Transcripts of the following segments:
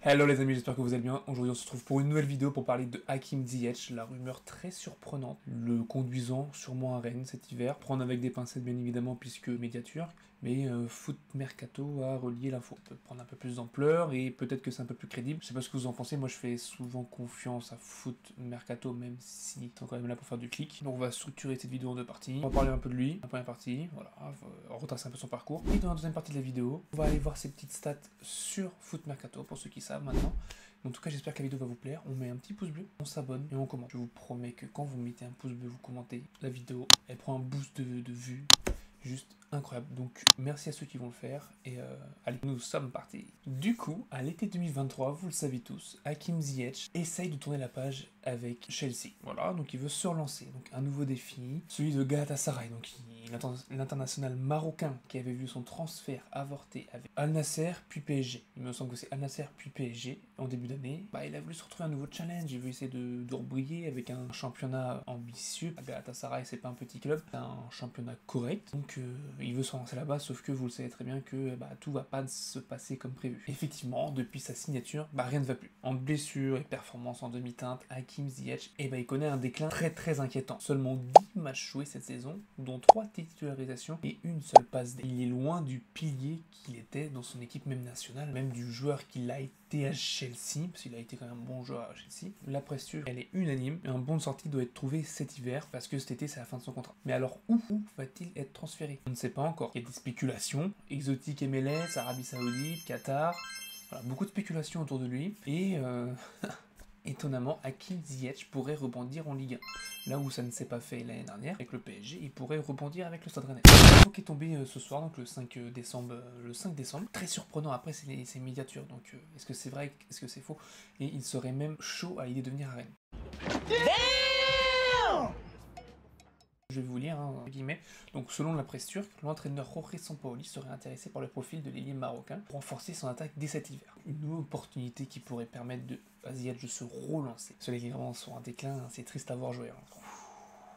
Hello les amis, j'espère que vous allez bien. Aujourd'hui on se retrouve pour une nouvelle vidéo pour parler de Hakim Ziyech, la rumeur très surprenante, le conduisant sûrement à Rennes cet hiver. Prendre avec des pincettes bien évidemment puisque média turc, mais Foot Mercato a relié l'info. Ça peut prendre un peu plus d'ampleur et peut-être que c'est un peu plus crédible. Je sais pas ce que vous en pensez, moi je fais souvent confiance à Foot Mercato même si ils sont quand même là pour faire du clic. Donc on va structurer cette vidéo en deux parties. On va parler un peu de lui, la première partie, voilà, on retrace un peu son parcours. Et dans la deuxième partie de la vidéo, on va aller voir ses petites stats sur Foot Mercato pour ceux qui savent maintenant. En tout cas, j'espère que la vidéo va vous plaire. On met un petit pouce bleu, on s'abonne et on commente. Je vous promets que quand vous mettez un pouce bleu, vous commentez la vidéo, elle prend un boost de vues. Juste incroyable. Donc merci à ceux qui vont le faire. Et allez, nous sommes partis. Du coup, à l'été 2023, vous le savez tous, Hakim Ziyech essaye de tourner la page avec Chelsea. Voilà, donc il veut se relancer. Donc un nouveau défi, celui de Galatasaray. Donc l'international marocain qui avait vu son transfert avorté avec Al Nasser puis PSG. Il me semble que c'est Al Nasser puis PSG en début d'année. Bah, il a voulu se retrouver un nouveau challenge. Il veut essayer de rebriller avec un championnat ambitieux. Galatasaray, c'est pas un petit club, c'est un championnat correct. Donc il veut se relancer là-bas, sauf que vous le savez très bien que tout va pas se passer comme prévu. Effectivement, depuis sa signature, rien ne va plus. En blessure et performance en demi-teinte, Hakim Ziyech, il connaît un déclin très inquiétant. Seulement 10 matchs joués cette saison, dont 3 titularisations et une seule passe D. Il est loin du pilier qu'il était dans son équipe même nationale, même du joueur qu'il a été à Chelsea, parce qu'il a été quand même un bon joueur à Chelsea. La pression, elle est unanime, et un bon de sortie doit être trouvé cet hiver, parce que cet été c'est la fin de son contrat. Mais alors où va-t-il être transféré? On ne sait pas encore. Il y a des spéculations, exotique MLS, Arabie Saoudite, Qatar, voilà, beaucoup de spéculations autour de lui, et étonnamment, Hakim Ziyech pourrait rebondir en Ligue 1. Là où ça ne s'est pas fait l'année dernière avec le PSG, il pourrait rebondir avec le Stade Rennais. L'info qui est tombée ce soir, donc le 5 décembre, très surprenant. Après, c'est média turc, donc est-ce que c'est vrai, est-ce que c'est faux? Et il serait même chaud à l'idée de venir à Rennes. Je vais vous lire, entre guillemets. Donc, selon la presse turque, l'entraîneur Jorge Sampaoli serait intéressé par le profil de l'ailier marocain pour renforcer son attaque dès cet hiver. Une opportunité qui pourrait permettre à Ziyech de se relancer. Ceux qui vraiment sont en déclin, c'est triste à voir jouer.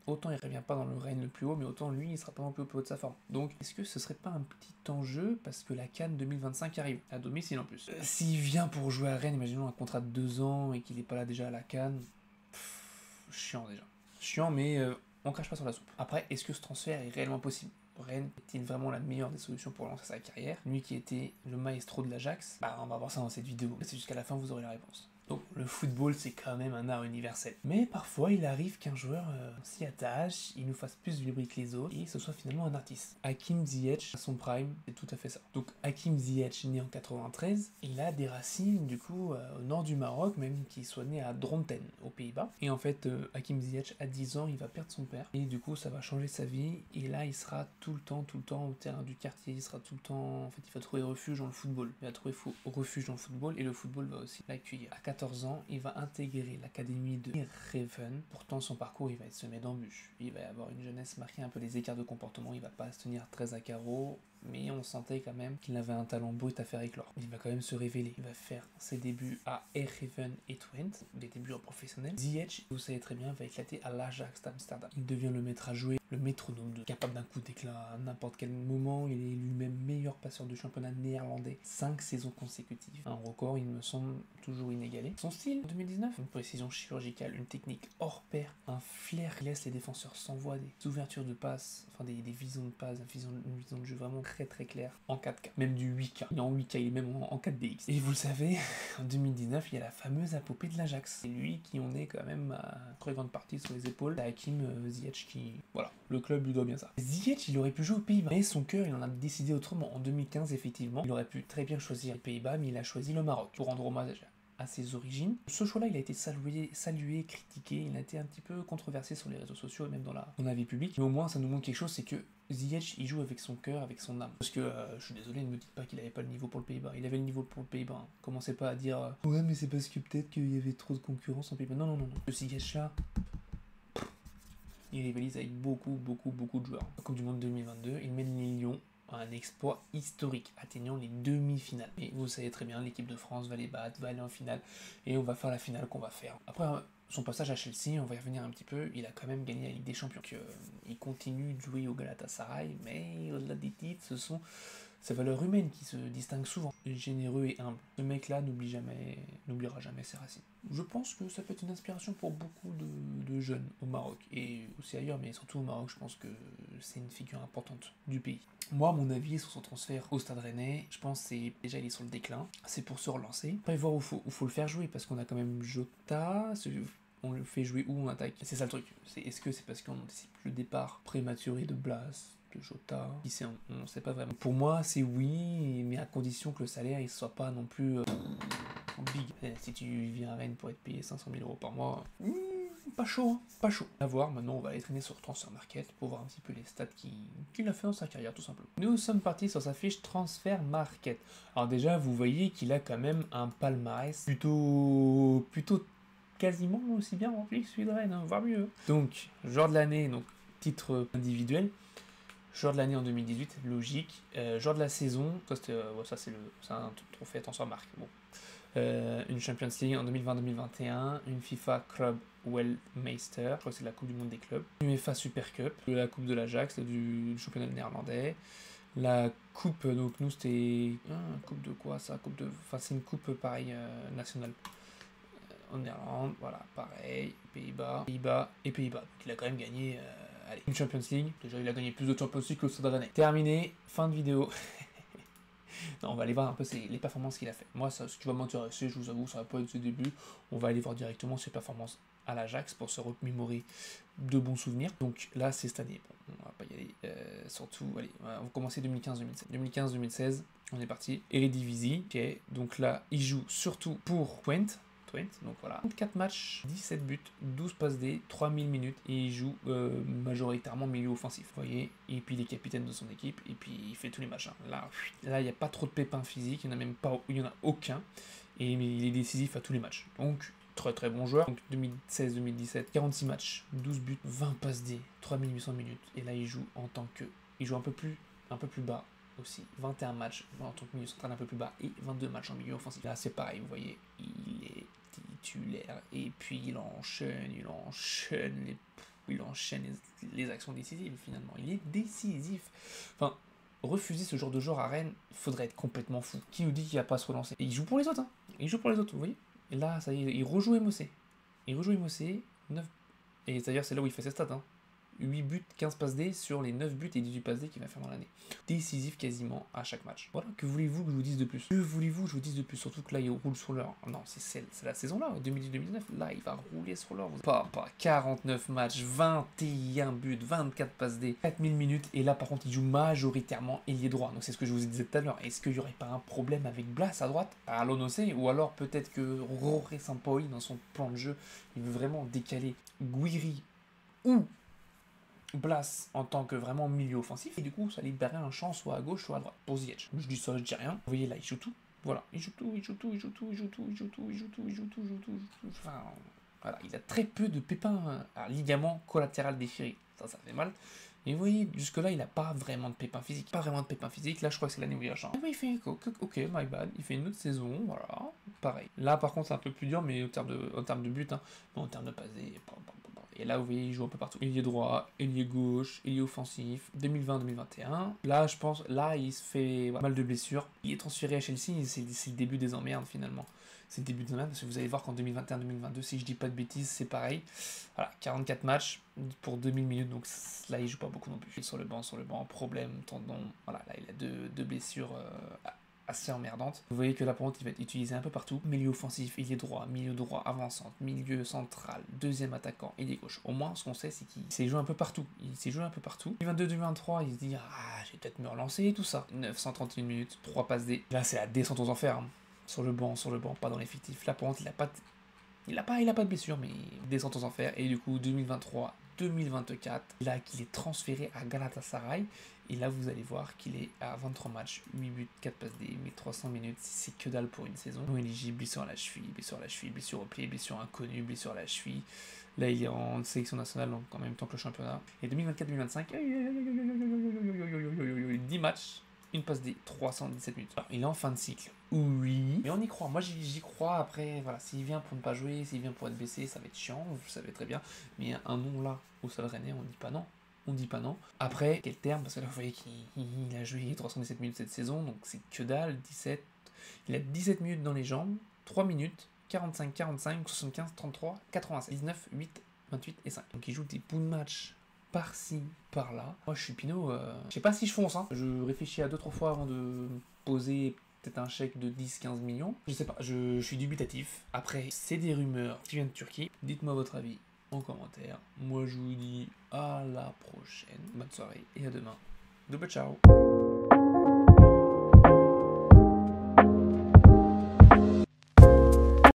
Autant il revient pas dans le Rennes le plus haut, mais autant lui, il sera pas un peu au plus haut de sa forme. Donc, est-ce que ce serait pas un petit enjeu parce que la CAN 2025 arrive, à domicile en plus. S'il vient pour jouer à Rennes, imaginons un contrat de 2 ans et qu'il est pas là déjà à la CAN, chiant déjà. Chiant, mais on crache pas sur la soupe. Après, est-ce que ce transfert est réellement possible? Rennes est-il vraiment la meilleure des solutions pour lancer sa carrière? Lui qui était le maestro de l'Ajax, on va voir ça dans cette vidéo. C'est jusqu'à la fin, vous aurez la réponse. Donc le football, c'est quand même un art universel. Mais parfois, il arrive qu'un joueur s'y attache, il nous fasse plus vibrer que les autres, et ce soit finalement un artiste. Hakim Ziyech, à son prime, c'est tout à fait ça. Donc Hakim Ziyech, né en 93, il a des racines du coup au nord du Maroc, même qu'il soit né à Dronten, aux Pays-Bas. Et en fait, Hakim Ziyech, à 10 ans, il va perdre son père, et du coup, ça va changer sa vie, et là, il sera tout le temps au terrain du quartier, il sera tout le temps, en fait, il va trouver refuge dans le football. Il va trouver refuge dans le football, et le football va aussi l'accueillir. À 14 ans, il va intégrer l'académie de Heerenveen. Pourtant, son parcours, il va être semé d'embûches. Il va avoir une jeunesse marquée un peu des écarts de comportement, il va pas se tenir très à carreau, mais on sentait quand même qu'il avait un talent brut à faire éclore. Il va quand même se révéler. Il va faire ses débuts à Heerenveen et Twente, des débuts en professionnel. Ziyech, vous savez très bien, va éclater à l'Ajax d'Amsterdam. Il devient le maître à jouer, le métronome, capable d'un coup d'éclat à n'importe quel moment. Il est lui-même meilleur passeur du championnat néerlandais 5 saisons consécutives. Un record, il me semble, toujours inégalé. Son style, en 2019, une précision chirurgicale, une technique hors pair, un flair qui laisse les défenseurs sans voix, des ouvertures de passes, enfin des visions de passes, une vision de jeu vraiment très claire en 4K, même du 8K. Il est en 8K, il est même en 4DX. Et vous le savez, en 2019, il y a la fameuse épopée de l'Ajax. C'est lui qui en est quand même à très grande partie sur les épaules. Hakim Ziyech qui... Voilà, le club lui doit bien ça. Ziyech, il aurait pu jouer aux Pays-Bas, mais son cœur, il en a décidé autrement. En 2015, effectivement, il aurait pu très bien choisir les Pays-Bas, mais il a choisi le Maroc pour rendre hommage à ses origines. Ce choix-là, il a été salué, critiqué, il a été un petit peu controversé sur les réseaux sociaux et même dans la vie publique. Mais au moins, ça nous montre quelque chose, c'est que Ziyech, il joue avec son cœur, avec son âme. Parce que, je suis désolé, ne me dites pas qu'il avait pas le niveau pour le Pays-Bas. Il avait le niveau pour le Pays-Bas. Hein. Commencez pas à dire ouais, mais c'est parce que peut-être qu'il y avait trop de concurrence en Pays-Bas. Non. Ce Ziyech-là, il rivalise avec beaucoup de joueurs. Coupe du Monde 2022, il mène les Lions à un exploit historique, atteignant les demi-finales. Et vous savez très bien, l'équipe de France va les battre, va aller en finale, et on va faire la finale qu'on va faire. Après, son passage à Chelsea, on va y revenir un petit peu, il a quand même gagné la Ligue des Champions. Il continue de jouer au Galatasaray, mais au-delà des titres, sa valeur humaine qui se distingue souvent. Généreux et humble. Ce mec-là n'oubliera jamais ses racines. Je pense que ça peut être une inspiration pour beaucoup de jeunes au Maroc, et aussi ailleurs, mais surtout au Maroc, je pense que c'est une figure importante du pays. Moi, mon avis sur son transfert au Stade Rennais, je pense que c'est déjà il est sur le déclin, c'est pour se relancer. Après, voir où faut le faire jouer, parce qu'on a quand même Jota, on le fait jouer où on attaque. C'est ça le truc. Est-ce que c'est parce qu'on anticipe le départ prématuré de Blas, de Jota, qui sait, on ne sait pas vraiment. Pour moi, c'est oui, mais à condition que le salaire il soit pas non plus big. Si tu viens à Rennes pour être payé 500 000 € par mois, pas chaud, hein, pas chaud. À voir, maintenant on va aller traîner sur Transfer Market pour voir un petit peu les stats qu'il a fait dans sa carrière, tout simplement. Nous sommes partis sur sa fiche Transfer Market. Alors déjà, vous voyez qu'il a quand même un palmarès plutôt quasiment aussi bien rempli que celui de Rennes, hein, voire mieux. Donc, joueur de l'année, donc titre individuel. Joueur de l'année en 2018, logique. Joueur de la saison, ça c'est un trophée, attention à marque. Bon. Une Champions League en 2020-2021, une FIFA Club Weltmeister, je crois que c'est la Coupe du Monde des clubs, une UEFA Super Cup, la Coupe de l'Ajax, du championnat néerlandais, la coupe, donc nous c'était... coupe de quoi ça? Enfin c'est une coupe pareil nationale. En Irlande, voilà, pareil, Pays-Bas. Donc il a quand même gagné une Champions League. Déjà, il a gagné plus de Champions League que le Stade Rennais. Terminé, fin de vidéo. Non, on va aller voir un peu les performances qu'il a fait. Moi, ce qui va m'intéresser, je vous avoue, ça va pas être ses débuts. On va aller voir directement ses performances à l'Ajax pour se remémorer de bons souvenirs. Donc là, c'est cette année. Bon, on va pas y aller. Surtout, allez, on va commencer 2015-2016. 2015-2016, on est parti. Eredivisie, ok. Donc là, il joue surtout pour Twente. Donc voilà, 4 matchs, 17 buts, 12 passes D, 3000 minutes, et il joue majoritairement milieu offensif, vous voyez, et puis il est capitaine de son équipe, et puis il fait tous les matchs. Hein. Là, il n'y a pas trop de pépins physiques, il n'y en a aucun, et il est décisif à tous les matchs. Donc, très très bon joueur. Donc 2016-2017, 46 matchs, 12 buts, 20 passes D, 3800 minutes, et là il joue il joue un peu plus bas aussi, 21 matchs en tant que milieu central un peu plus bas, et 22 matchs en milieu offensif. Là c'est pareil, vous voyez, il est titulaire, et puis il enchaîne les actions décisives finalement. Il est décisif. Enfin, refuser ce genre de joueur à Rennes, il faudrait être complètement fou. Qui nous dit qu'il va pas se relancer? Et il joue pour les autres, hein. Il joue pour les autres, vous voyez. Et là, ça y est, il rejoue MOC. 9. Et d'ailleurs, c'est là où il fait ses stats, hein. 8 buts, 15 passes D sur les 9 buts et 18 passes D qu'il va faire dans l'année. Décisif quasiment à chaque match. Voilà, que voulez-vous que je vous dise de plus? Que voulez-vous que je vous dise de plus? Surtout que là, il roule sur l'heure. Non, c'est la saison-là, 2018-2019. Là, il va rouler sur l'heure. Pas 49 matchs, 21 buts, 24 passes D, 4000 minutes. Et là, par contre, il joue majoritairement ailier droit. Donc, c'est ce que je vous disais tout à l'heure. Est-ce qu'il n'y aurait pas un problème avec Blas à droite, à l'ONOC? Ou alors, peut-être que Roré Sampaoli, dans son plan de jeu, il veut vraiment décaler Guiri ou Blas en tant que vraiment milieu offensif, et du coup ça libérait un champ soit à gauche soit à droite pour Ziyech. Je dis ça, je dis rien. Vous voyez là, il joue tout. Voilà, il joue tout. Enfin, voilà, il a très peu de pépins à ligament collatéral déchiré. Ça fait mal. Et vous voyez, jusque-là, il n'a pas vraiment de pépins physiques. Là, je crois que c'est l'année où il a changé. Et oui, il fait ok, my bad. Il fait une autre saison, voilà. Pareil. Là, par contre, c'est un peu plus dur, mais en termes de but, hein. Mais en termes de passe. Et là, vous voyez, il joue un peu partout. Ailier droit, ailier gauche, ailier offensif. 2020-2021. Là, je pense, il se fait mal de blessures. Il est transféré à Chelsea, c'est le début des emmerdes, finalement. C'est le début des emmerdes, parce que vous allez voir qu'en 2021-2022, si je dis pas de bêtises, c'est pareil. Voilà, 44 matchs pour 2000 minutes, donc là, il joue pas beaucoup non plus. Sur le banc, problème, tendon. Voilà, là, il a deux blessures assez emmerdante. Vous voyez que là, par contre, il va être utilisé un peu partout. Milieu offensif, ailier droit, milieu droit, avançante, milieu central, deuxième attaquant, ailier gauche. Au moins, ce qu'on sait, c'est qu'il s'est joué un peu partout. 2022-2023, il se dit, je vais peut-être me relancer, tout ça. 931 minutes, 3 passes D. Là, c'est la descente aux enfers. Hein. Sur le banc, pas dans l'effectif. Là, par contre, il a pas de blessure, mais descente aux enfers. Et du coup, 2023-2024, là qu'il est transféré à Galatasaray. Et là, vous allez voir qu'il est à 23 matchs, 8 buts, 4 passes D, 1300 minutes. C'est que dalle pour une saison. Non éligible, blessure à la cheville, blessure au pied, blessure inconnue, blessure à la cheville. Là, il est en sélection nationale, donc en même temps que le championnat. Et 2024-2025, 10 matchs, une passe D, 317 minutes. Alors, il est en fin de cycle. Oui, mais on y croit. Moi, j'y crois. Après, voilà, s'il vient pour ne pas jouer, s'il vient pour être blessé, ça va être chiant, vous savez très bien. Mais un nom là, au Stade Rennais, on ne dit pas non. on dit pas non. Après, quel terme, parce que là, vous voyez qu'il a joué 317 minutes cette saison, donc c'est que dalle, 17. Il a 17 minutes dans les jambes, 3 minutes, 45, 45, 75, 33, 87, 19, 8, 28 et 5. Donc il joue des bouts de match par-ci, par-là. Moi, je suis Pinot, je sais pas si je fonce, hein. Je réfléchis à 2-3 fois avant de poser peut-être un chèque de 10-15 millions. Je sais pas, je suis dubitatif. Après, c'est des rumeurs qui viennent de Turquie. Dites-moi votre avis en commentaire. Moi, je vous dis à la prochaine. Bonne soirée et à demain. Double ciao.